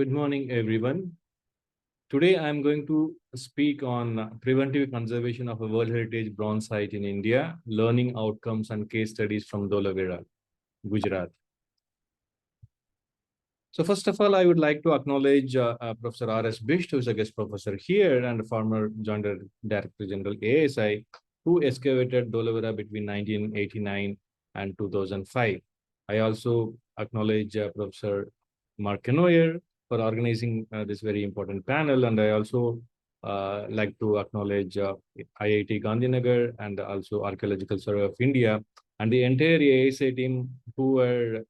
Good morning, everyone. Today, I'm going to speak on preventive conservation of a World Heritage bronze site in India, learning outcomes and case studies from Dholavira, Gujarat. So first of all, I would like to acknowledge Professor R.S. Bisht, who is a guest professor here and a former Joint Director General ASI, who excavated Dholavira between 1989 and 2005. I also acknowledge Professor Mark Kenoyer for organizing this very important panel, and I also like to acknowledge IIT Gandhinagar and also Archaeological Survey of India and the entire ASI team who were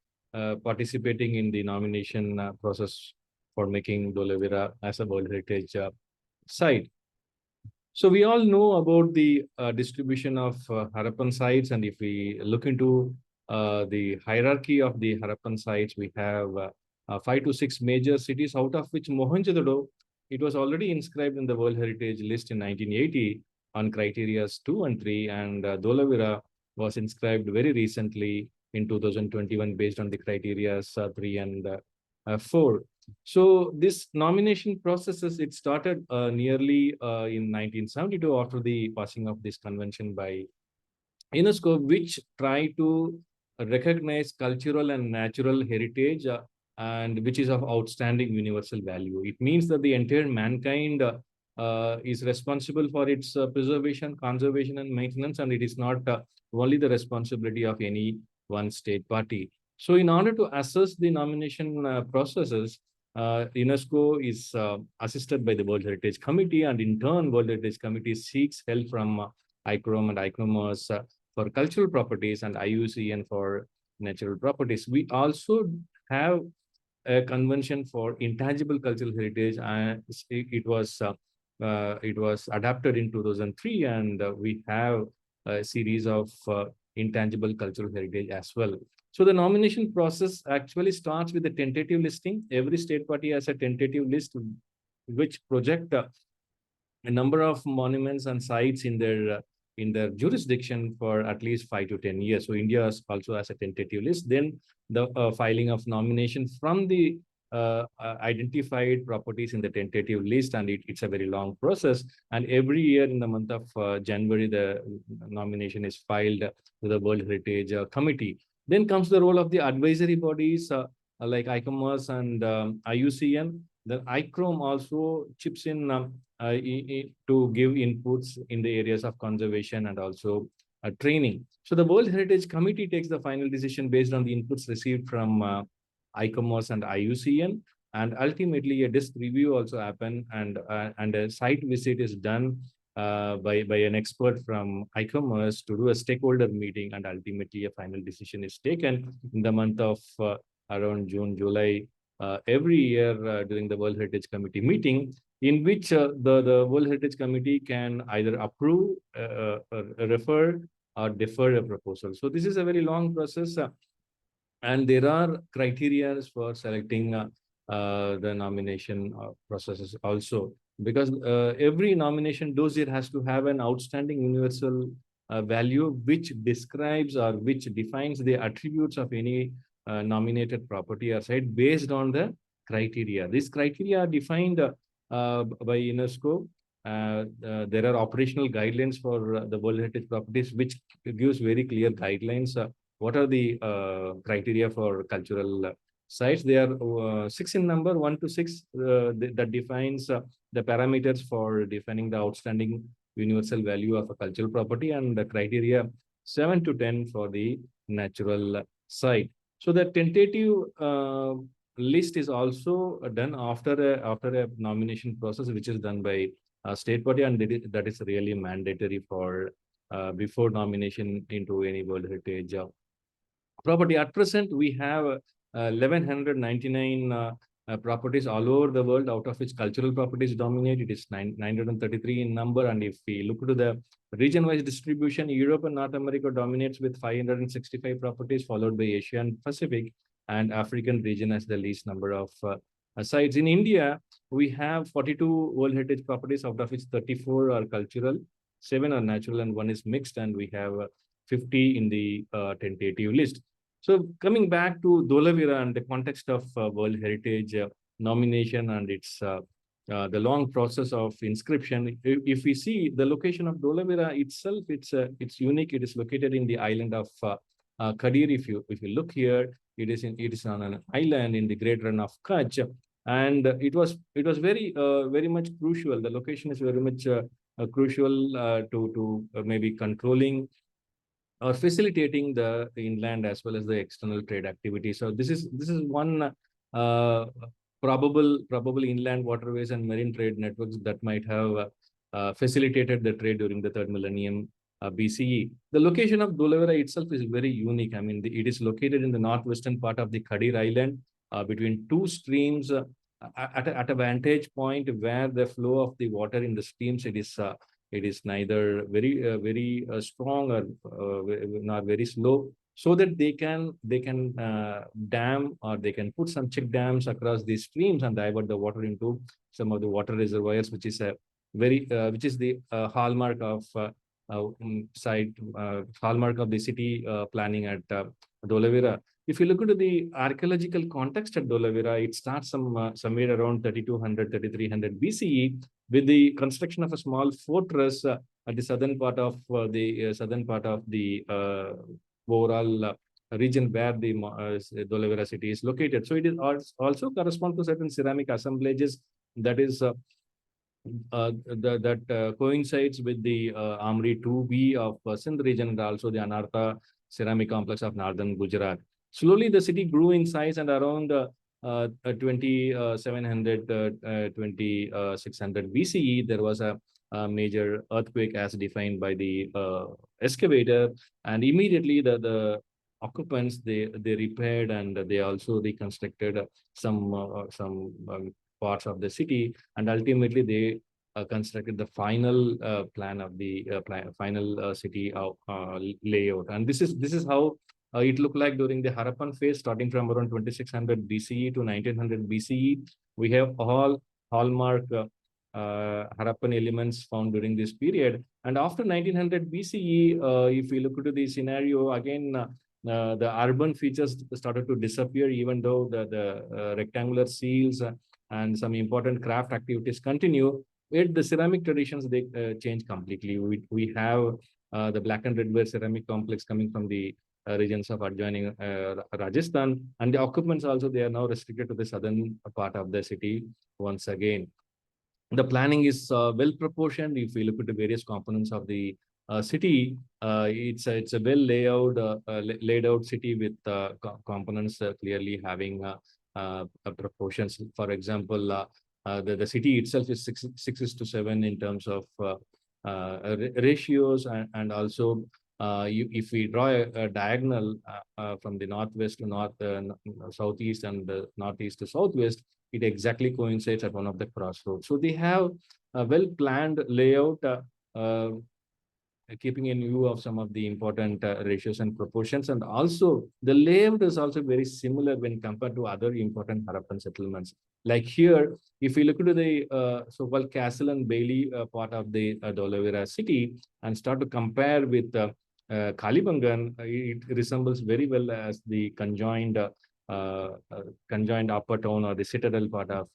participating in the nomination process for making Dholavira as a World Heritage site. So we all know about the distribution of Harappan sites, and if we look into the hierarchy of the Harappan sites, we have 5 to 6 major cities, out of which Mohenjo-daro, it was already inscribed in the World Heritage List in 1980 on criteria 2 and 3, and Dholavira was inscribed very recently in 2021 based on the criteria 3 and 4. So this nomination processes, it started nearly in 1972 after the passing of this convention by UNESCO, which tried to recognize cultural and natural heritage and which is of outstanding universal value. It means that the entire mankind is responsible for its preservation, conservation, and maintenance, and it is not only the responsibility of any one state party. So in order to assess the nomination processes, UNESCO is assisted by the World Heritage Committee, and in turn, World Heritage Committee seeks help from ICROM and ICNOMOS for cultural properties and IUCN for natural properties. We also have a convention for intangible cultural heritage, and it was adapted in 2003, and we have a series of intangible cultural heritage as well. So the nomination process actually starts with a tentative listing. Every state party has a tentative list which project a number of monuments and sites in their jurisdiction for at least 5 to 10 years. So India also has a tentative list. Then the filing of nomination from the identified properties in the tentative list, and it's a very long process. And every year in the month of January, the nomination is filed to the World Heritage Committee. Then comes the role of the advisory bodies like ICOMOS and IUCN. The ICROM also chips in to give inputs in the areas of conservation and also training. So the World Heritage Committee takes the final decision based on the inputs received from ICOMOS and IUCN, and ultimately a disk review also happen, and a site visit is done by an expert from ICOMOS to do a stakeholder meeting, and ultimately a final decision is taken in the month of around June, July every year during the World Heritage Committee meeting, in which the World Heritage Committee can either approve, refer, or defer a proposal. So this is a very long process, and there are criteria for selecting the nomination processes also, because every nomination dossier has to have an outstanding universal value which describes or which defines the attributes of any nominated property or site based on the criteria. These criteria are defined by UNESCO. There are operational guidelines for the World Heritage properties, which gives very clear guidelines. What are the criteria for cultural sites? They are 6 in number, 1 to 6, that defines the parameters for defining the outstanding universal value of a cultural property, and the criteria 7 to 10 for the natural site. So the tentative list is also done after a nomination process, which is done by a state party, and that is really mandatory for before nomination into any World Heritage property. At present, we have 1,199 properties all over the world, out of which cultural properties dominate. It is 933 in number. And if we look to the region-wise distribution, Europe and North America dominates with 565 properties, followed by Asia and Pacific, and African region has the least number of sites. In India, we have 42 World Heritage properties, out of which 34 are cultural, 7 are natural, and 1 is mixed, and we have 50 in the tentative list. So coming back to Dholavira and the context of World Heritage nomination and its the long process of inscription. If we see the location of Dholavira itself, it's unique. It is located in the island of Kadir. If you look here, it is on an island in the Great Run of Kutch, and it was very much crucial. The location is very much crucial to maybe controlling or facilitating the inland as well as the external trade activity. So this is one probable inland waterways and marine trade networks that might have facilitated the trade during the third millennium BCE. The location of Dholavira itself is very unique. I mean, it is located in the northwestern part of the Kadir Island between two streams at a vantage point where the flow of the water in the streams, it is neither very strong or not very slow, so that they can dam, or they can put some check dams across these streams and divert the water into some of the water reservoirs, which is the hallmark of the city planning at Dholavira. If you look into the archaeological context at Dholavira, it starts somewhere around 3200, 3300 BCE with the construction of a small fortress at the southern part of the overall region where the Dholavira city is located. So it is also correspond to certain ceramic assemblages that is that coincides with the Amri 2B of Sindh region, and also the Anartha ceramic complex of northern Gujarat. Slowly, the city grew in size, and around 2700, 2600 BCE, there was a major earthquake as defined by the excavator, and immediately the occupants they repaired, and they also reconstructed some parts of the city, and ultimately they constructed the final plan of the final city layout. And this is how it looked like during the Harappan phase, starting from around 2600 BCE to 1900 BCE. We have all hallmark Harappan elements found during this period. And after 1900 BCE, if we look into the scenario again, the urban features started to disappear, even though the rectangular seals and some important craft activities continue. Yet the ceramic traditions, they change completely. We have the black and red ware ceramic complex coming from the regions of adjoining Rajasthan, and the occupants also, they are now restricted to the southern part of the city once again. The planning is well proportioned. If we look at the various components of the city, it's a well laid out city with components clearly having proportions. For example, the city itself is 6:7 in terms of ratios, and also if we draw a diagonal from the northwest to southeast, and the northeast to southwest, it exactly coincides at one of the crossroads. So they have a well-planned layout, keeping in view of some of the important ratios and proportions. And also the layout is also very similar when compared to other important Harappan settlements. Like here, if we look into the so-called Castle and Bailey part of the Dholavira city and start to compare with Kalibangan, it resembles very well as the conjoined upper town or the citadel part of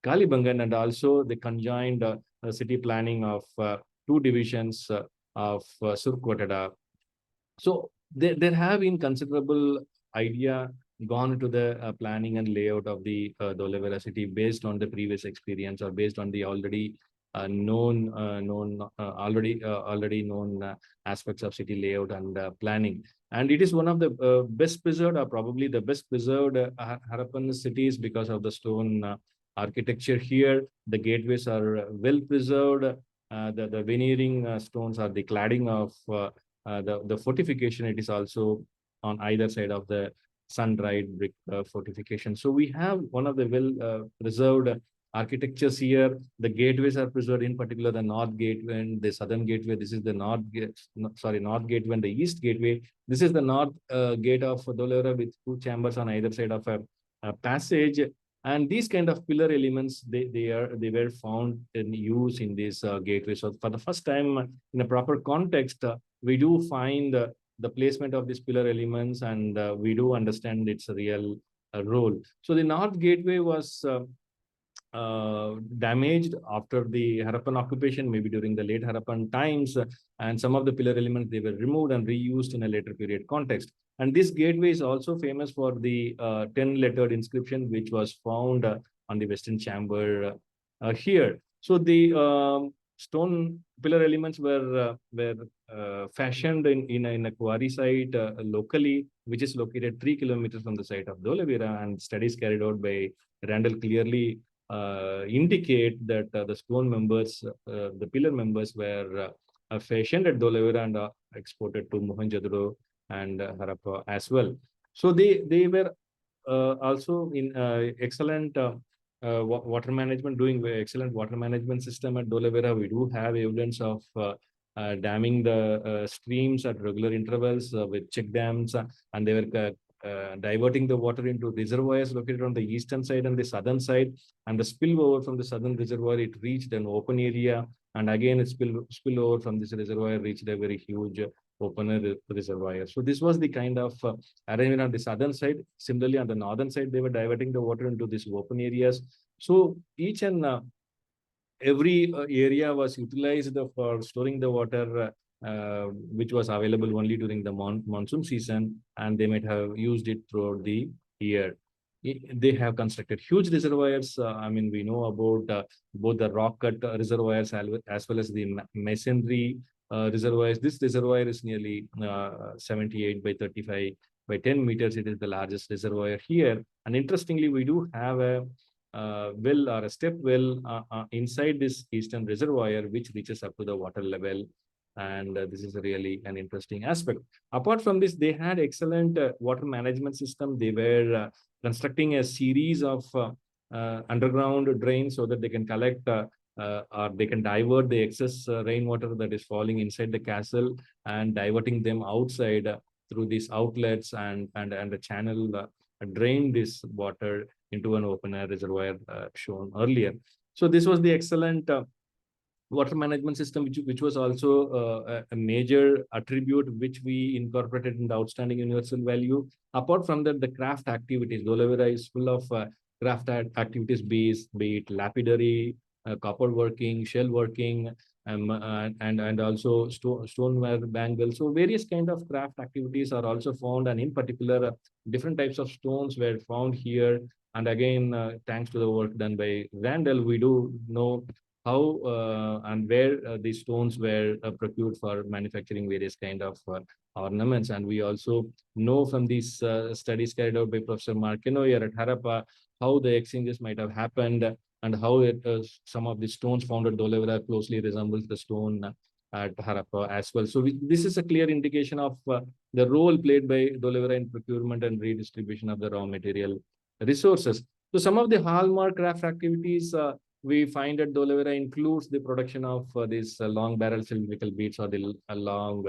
Kalibangan, and also the conjoined city planning of two divisions of Surkotada. So there have been considerable idea gone into the planning and layout of the Dholavira city based on the previous experience, or based on the already already known aspects of city layout and planning. And it is one of the best preserved, or probably the best preserved Harappan cities because of the stone architecture here. The gateways are well preserved. The veneering stones are the cladding of the fortification. It is also on either side of the sun-dried brick fortification. So we have one of the well preserved architectures here. The gateways are preserved, in particular the north gateway and the southern gateway. This is the north gateway and the east gateway. This is the north gate of Dholavira with two chambers on either side of a passage. And these kind of pillar elements, they were found in use in this gateway. So for the first time in a proper context, we do find the placement of these pillar elements, and we do understand its real role. So the north gateway was damaged after the Harappan occupation, maybe during the late Harappan times, and some of the pillar elements they were removed and reused in a later period context. And this gateway is also famous for the 10-lettered inscription which was found on the western chamber here. So the stone pillar elements were fashioned in a quarry site locally, which is located 3 kilometers from the site of Dholavira, and studies carried out by Randall clearly indicate that the stone members, the pillar members were fashioned at Dholavira and exported to Mohenjo-daro and Harappa as well. So they were also in excellent water management, doing excellent water management system at Dholavira. We do have evidence of damming the streams at regular intervals with check dams, and they were diverting the water into reservoirs located on the eastern side and the southern side. And the spillover from the southern reservoir, it reached an open area, and again it spillover from this reservoir reached a very huge open reservoir. So this was the kind of arrangement on the southern side. Similarly, on the northern side, they were diverting the water into these open areas. So each and every area was utilized for storing the water, which was available only during the monsoon season, and they might have used it throughout the year. They have constructed huge reservoirs. I mean, we know about both the rock cut reservoirs as well as the masonry reservoirs. This reservoir is nearly 78 by 35 by 10 meters. It is the largest reservoir here. And interestingly, we do have a well or a step well inside this eastern reservoir, which reaches up to the water level. And this is really an interesting aspect. Apart from this, they had excellent water management system. They were constructing a series of underground drains so that they can collect or they can divert the excess rainwater that is falling inside the castle and diverting them outside through these outlets, and the channel drain this water into an open air reservoir shown earlier. So this was the excellent water management system, which was also a major attribute which we incorporated in the outstanding universal value. Apart from that, the craft activities, Dholavira is full of craft activities, be it lapidary, copper working, shell working, and also stoneware bangle. So various kind of craft activities are also found, and in particular, different types of stones were found here. And again, thanks to the work done by Randall, we do know how and where these stones were procured for manufacturing various kind of ornaments. And we also know from these studies carried out by Professor Marquino here at Harappa, how the exchanges might have happened, and how some of the stones found at Dholavira closely resembles the stone at Harappa as well. So this is a clear indication of the role played by Dholavira in procurement and redistribution of the raw material resources. So some of the hallmark craft activities we find that Dholavira includes the production of these long barrel cylindrical beads, or the long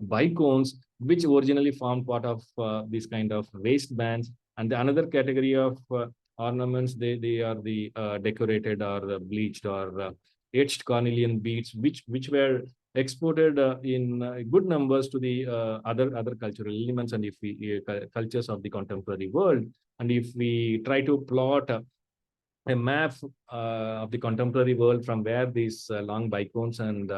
bicones, which originally formed part of these kind of waistbands. And the another category of ornaments, they are the decorated or bleached or etched cornelian beads, which were exported in good numbers to the other cultural elements and if we cultures of the contemporary world. And if we try to plot a map of the contemporary world from where these long bicones and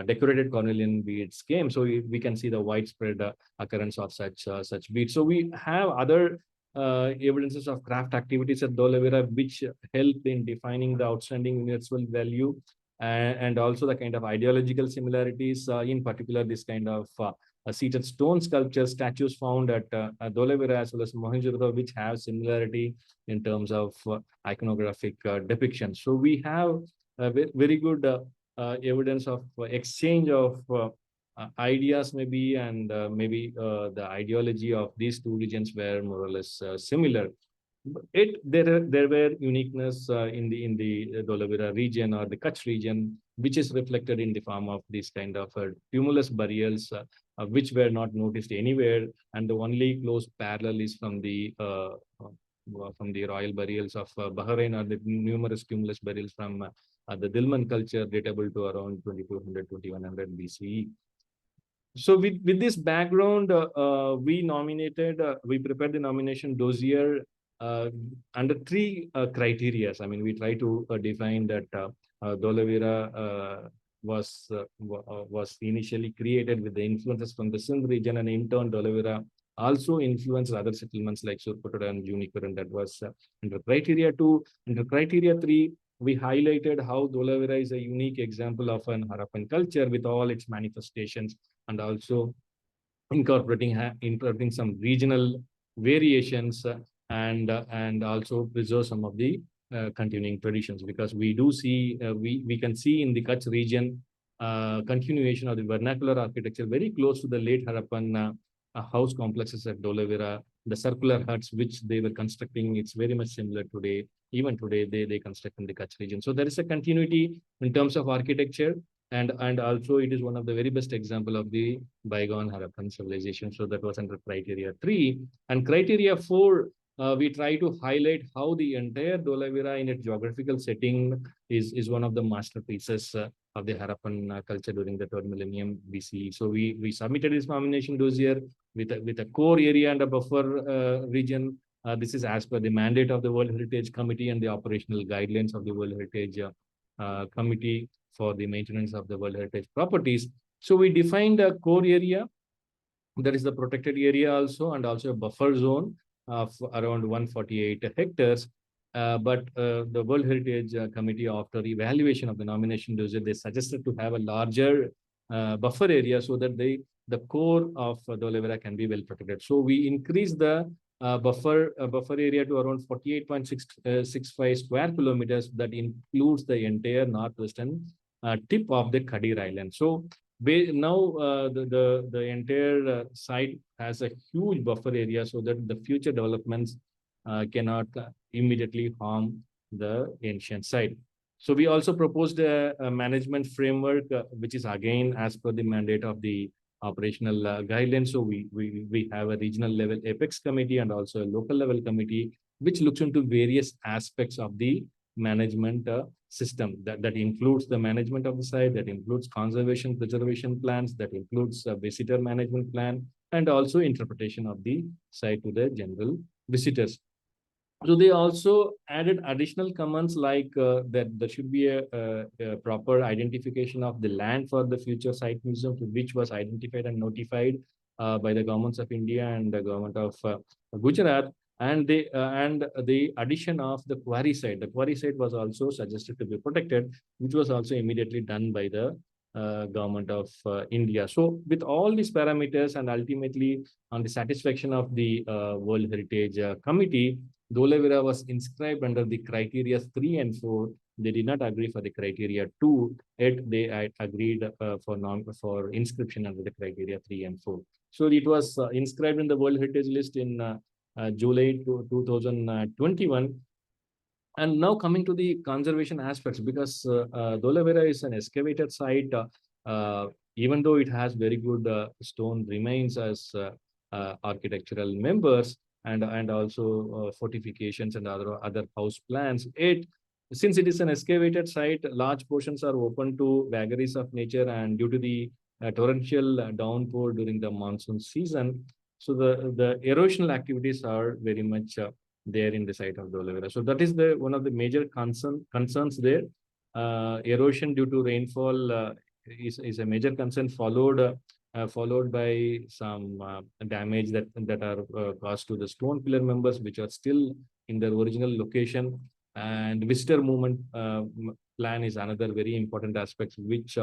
decorated cornelian beads came, so we can see the widespread occurrence of such beads. So we have other evidences of craft activities at Dholavira which help in defining the outstanding universal value, and also the kind of ideological similarities, in particular this kind of seated stone sculpture statues found at Dholavira as well as Mohenjo-daro, which have similarity in terms of iconographic depictions. So we have very good evidence of exchange of ideas maybe, and maybe the ideology of these two regions were more or less similar. There were uniqueness in the Dholavira region or the Kutch region, which is reflected in the form of these kind of tumulus burials, which were not noticed anywhere, and the only close parallel is from the royal burials of Bahrain, or the numerous tumulus burials from the Dilmun culture datable to around 2200 2100 BCE. So with this background, we prepared the nomination dossier under three criteria. I mean, we try to define that Dholavira was initially created with the influences from the Sindh region, and in turn, Dholavira also influenced other settlements like Surkotada and Juniper, and that was under criteria 2. Under criteria 3, we highlighted how Dholavira is a unique example of an Harappan culture with all its manifestations, and also incorporating some regional variations, and also preserve some of the continuing traditions, because we do see we can see in the Kutch region continuation of the vernacular architecture very close to the late Harappan house complexes at Dholavira. The circular huts which they were constructing, it's very much similar today. Even today, they construct in the Kutch region. So there is a continuity in terms of architecture, and also it is one of the very best example of the bygone Harappan civilization. So that was under criteria 3. And criteria 4, we try to highlight how the entire Dholavira in its geographical setting is one of the masterpieces of the Harappan culture during the 3rd millennium BCE. So we submitted this nomination dossier with a core area and a buffer region. This is as per the mandate of the World Heritage Committee and the operational guidelines of the World Heritage Committee for the maintenance of the World Heritage properties. So we defined a core area, that is the protected area also, and also a buffer zone of around 148 hectares. But the World Heritage Committee, after evaluation of the nomination dossier, they suggested to have a larger buffer area so that the core of Dholavira can be well protected. So we increased the buffer area to around 48.665 square kilometers. That includes the entire northwestern tip of the Kadir Island. So now the entire site has a huge buffer area so that the future developments cannot immediately harm the ancient site. So we also proposed a management framework, which is again as per the mandate of the operational guidelines. So we have a regional level apex committee and also a local level committee, which looks into various aspects of the management system. That includes the management of the site, that includes conservation preservation plans, that includes a visitor management plan, and also interpretation of the site to the general visitors. So they also added additional comments like that there should be a proper identification of the land for the future site museum, which was identified and notified by the governments of India and the government of Gujarat. And the addition of the quarry site. The quarry site was also suggested to be protected, which was also immediately done by the government of India. So with all these parameters and ultimately on the satisfaction of the World Heritage Committee, Dholavira was inscribed under the criteria 3 and 4. They did not agree for the criteria 2, yet they agreed for inscription under the criteria 3 and 4. So it was inscribed in the World Heritage List in July 2021. And now coming to the conservation aspects, because Dholavira is an excavated site, even though it has very good stone remains as architectural members, and also fortifications and other house plans. Since it is an excavated site, large portions are open to vagaries of nature, and due to the torrential downpour during the monsoon season, so the erosional activities are very much there in the site of Dholavira. So that is one of the major concerns there. Erosion due to rainfall is a major concern, followed by some damage that are caused to the stone pillar members, which are still in their original location. And visitor movement plan is another very important aspect, which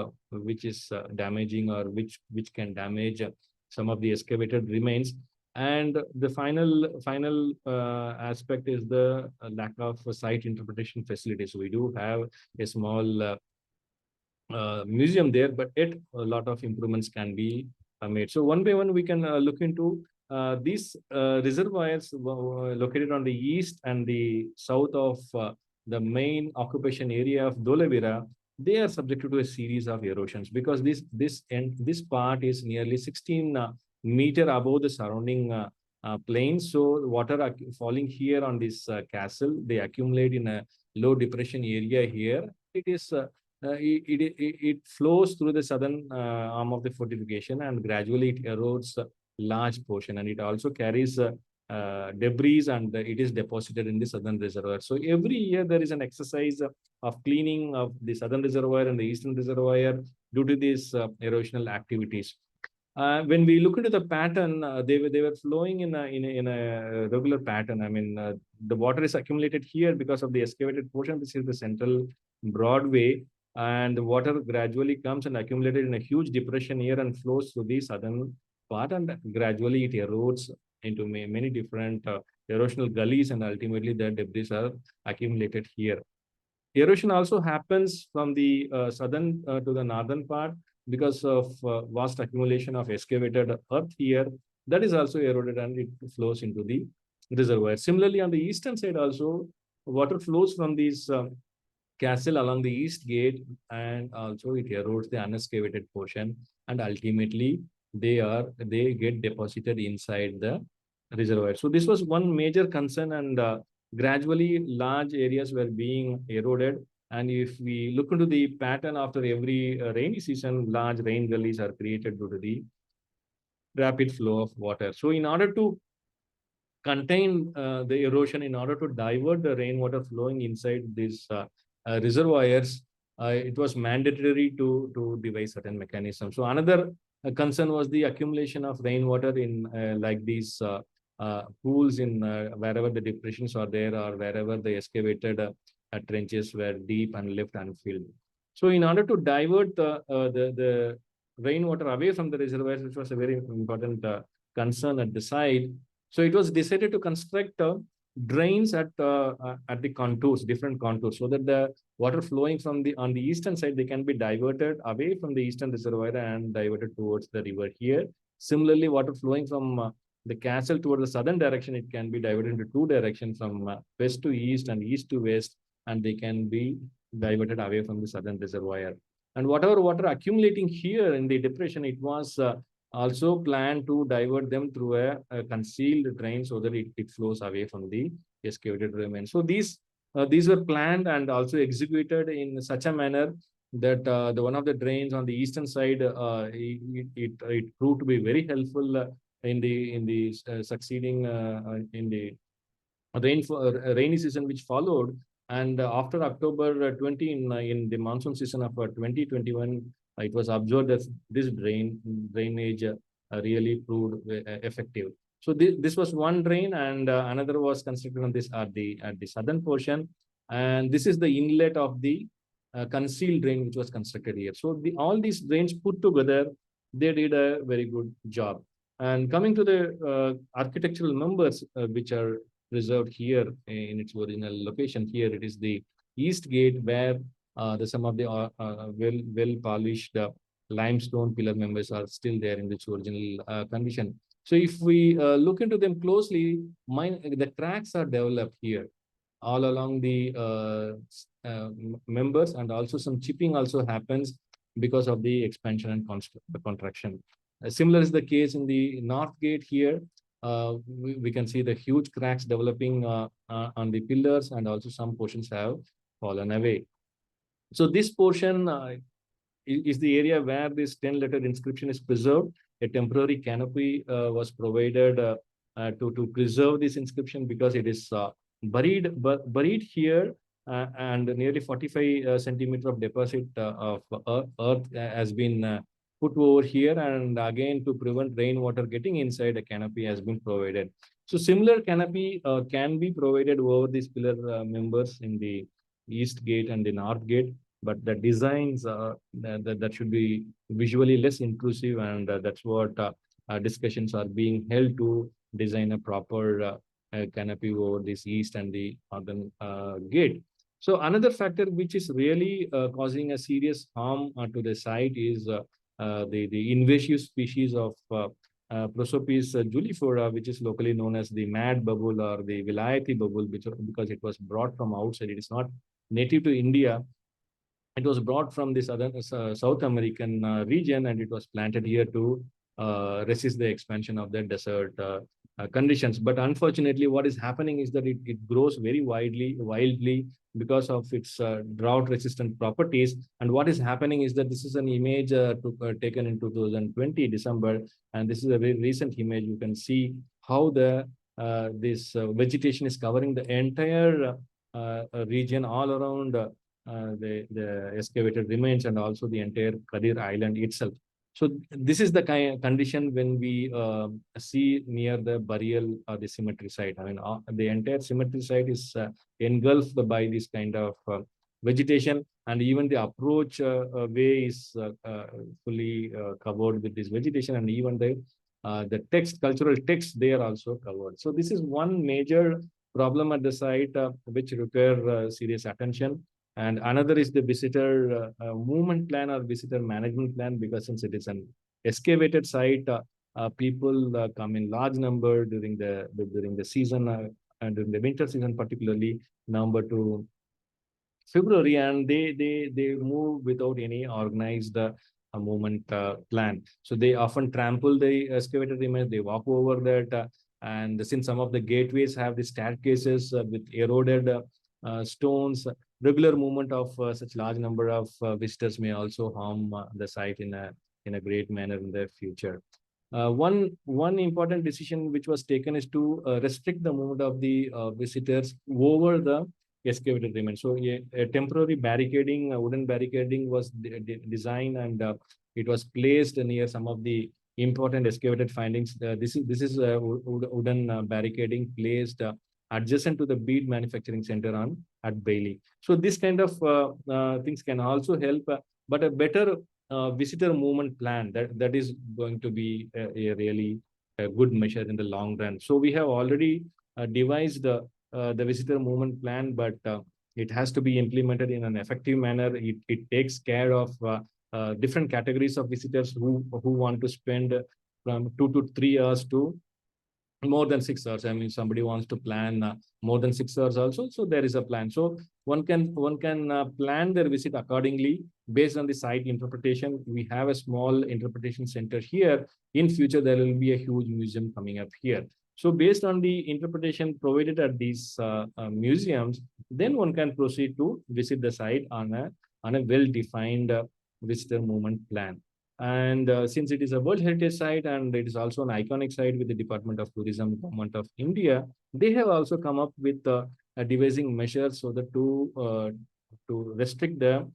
is damaging, or which can damage some of the excavated remains. And the final aspect is the lack of site interpretation facilities. So we do have a small museum there, but yet a lot of improvements can be made. So one by one, we can look into these reservoirs located on the east and the south of the main occupation area of Dholavira. They are subjected to a series of erosions, because this part is nearly 16 meter above the surrounding plains. So water falling here on this castle, they accumulate in a low depression area here. It flows through the southern arm of the fortification, and gradually it erodes a large portion, and it also carries debris, and it is deposited in the southern reservoir. So every year there is an exercise of cleaning of the southern reservoir and the eastern reservoir due to these erosional activities. When we look into the pattern, they were flowing in a regular pattern. I mean, the water is accumulated here because of the excavated portion. This is the central Broadway, and the water gradually comes and accumulated in a huge depression here and flows through the southern part, and gradually it erodes into many different erosional gullies, and ultimately the debris are accumulated here. Erosion also happens from the southern to the northern part because of vast accumulation of excavated earth here. That is also eroded and it flows into the reservoir. Similarly, on the eastern side also, water flows from these castle along the east gate, and also it erodes the unexcavated portion, and ultimately they get deposited inside the reservoir. So this was one major concern, and gradually large areas were being eroded. And if we look into the pattern after every rainy season, large rain gullies are created due to the rapid flow of water. So in order to contain the erosion, in order to divert the rainwater flowing inside these reservoirs, it was mandatory to devise certain mechanisms. So another concern was the accumulation of rainwater in like these pools in wherever the depressions are there, or wherever the excavated trenches were deep and left unfilled. So in order to divert the rainwater away from the reservoirs, which was a very important concern at the site, so it was decided to construct drains at the contours, different contours, so that the water flowing from the on the eastern side, they can be diverted away from the eastern reservoir and diverted towards the river here. Similarly, water flowing from the castle towards the southern direction, it can be diverted into two directions, from west to east and east to west, and they can be diverted away from the southern reservoir. And whatever water accumulating here in the depression, it was also planned to divert them through a concealed drain so that it flows away from the excavated remains. So these were planned and also executed in such a manner that the one of the drains on the eastern side, it proved to be very helpful in the succeeding in the rainy season which followed. And after October 20, in the monsoon season of 2021, it was observed that this drainage really proved effective. So this was one drain, and another was constructed on this at the southern portion. And this is the inlet of the concealed drain which was constructed here. So all these drains put together, they did a very good job. And coming to the architectural members which are preserved here in its original location, here it is the east gate, where some of the well polished limestone pillar members are still there in its original condition. So if we look into them closely, the cracks are developed here all along the members, and also some chipping also happens because of the expansion and contraction. Similar is the case in the north gate here. We can see the huge cracks developing on the pillars, and also some portions have fallen away. So this portion is the area where this 10-letter inscription is preserved. A temporary canopy was provided to preserve this inscription, because it is buried here, and nearly 45 centimeter of deposit of earth has been put over here, and again to prevent rainwater getting inside, a canopy has been provided. So similar canopy can be provided over these pillar members in the east gate and the north gate, but the designs that should be visually less intrusive, and that's what discussions are being held to design a proper canopy over this east and the northern gate. So another factor which is really causing a serious harm to the site is the invasive species of Prosopis julifera, which is locally known as the mad bubble or the Vilayati bubble, because it was brought from outside. It is not native to India. It was brought from this other South American region, and it was planted here to resist the expansion of the desert conditions. But unfortunately, what is happening is that it grows very wildly because of its drought-resistant properties. And what is happening is that this is an image taken in 2020 December, and this is a very recent image. You can see how the this vegetation is covering the entire region all around the excavated remains and also the entire Kadir Island itself. So this is the kind of condition when we see near the burial or the cemetery site. I mean, the entire cemetery site is engulfed by this kind of vegetation, and even the approach way is fully covered with this vegetation, and even the text, cultural text, they are also covered. So this is one major problem at the site which require serious attention. And another is the visitor movement plan or visitor management plan, because since it is an excavated site, people come in large number during the season and during the winter season, particularly November to February, and they move without any organized movement plan. So they often trample the excavated remains. They walk over that, and since some of the gateways have the staircases with eroded stones, regular movement of such large number of visitors may also harm the site in a great manner in the future. One important decision which was taken is to restrict the movement of the visitors over the excavated remains. So a temporary barricading, wooden barricading was designed, and it was placed near some of the important excavated findings. This is wooden barricading placed adjacent to the bead manufacturing center on at Bailey. So this kind of things can also help, but a better visitor movement plan that is going to be a really a good measure in the long run. So we have already devised the visitor movement plan, but it has to be implemented in an effective manner. It takes care of different categories of visitors who want to spend from 2 to 3 hours to more than 6 hours. I mean, somebody wants to plan more than 6 hours also, so there is a plan. So one can plan their visit accordingly based on the site interpretation. We have a small interpretation center here. In future, there will be a huge museum coming up here. So based on the interpretation provided at these museums, then one can proceed to visit the site on a well-defined visitor movement plan. And since it is a World Heritage Site and it is also an iconic site with the Department of Tourism, Government of India, they have also come up with devising measures so that to restrict the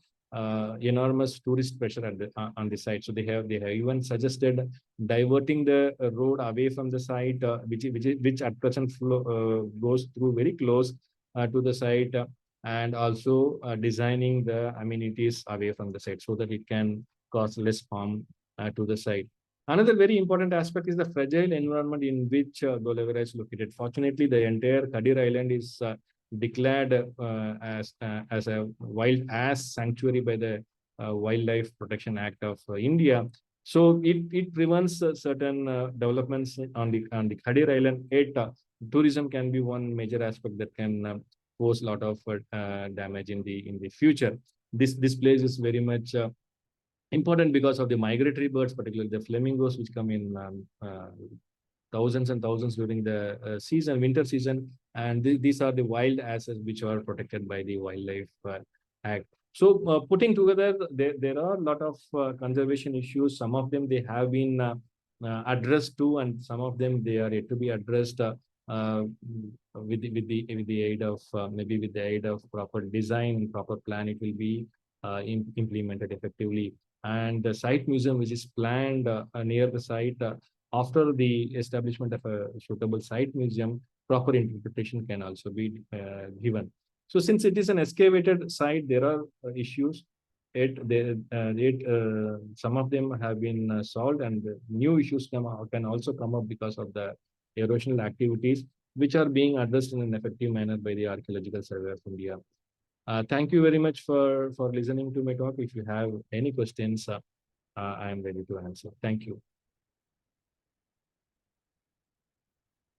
enormous tourist pressure at on the site. So they have even suggested diverting the road away from the site, which at present goes through very close to the site, and also designing the amenities away from the site so that it can cause less harm to the site. Another very important aspect is the fragile environment in which Dholavira is located. Fortunately, the entire Kadir Island is declared as a wild ass sanctuary by the Wildlife Protection Act of India. So it prevents certain developments on the Kadir Island. Tourism can be one major aspect that can cause a lot of damage in the future. This place is very much important because of the migratory birds, particularly the flamingos, which come in thousands and thousands during the winter season. And these are the wild asses which are protected by the Wildlife Act. So putting together, there are a lot of conservation issues. Some of them they have been addressed to, and some of them they are yet to be addressed with the aid of maybe with the aid of proper design, proper plan. It will be implemented effectively. And the site museum, which is planned near the site, after the establishment of a suitable site museum, proper interpretation can also be given. So since it is an excavated site, there are issues. Some of them have been solved, and new issues can also come up because of the erosional activities, which are being addressed in an effective manner by the Archaeological Survey of India. Thank you very much for listening to my talk. If you have any questions, I am ready to answer. Thank you.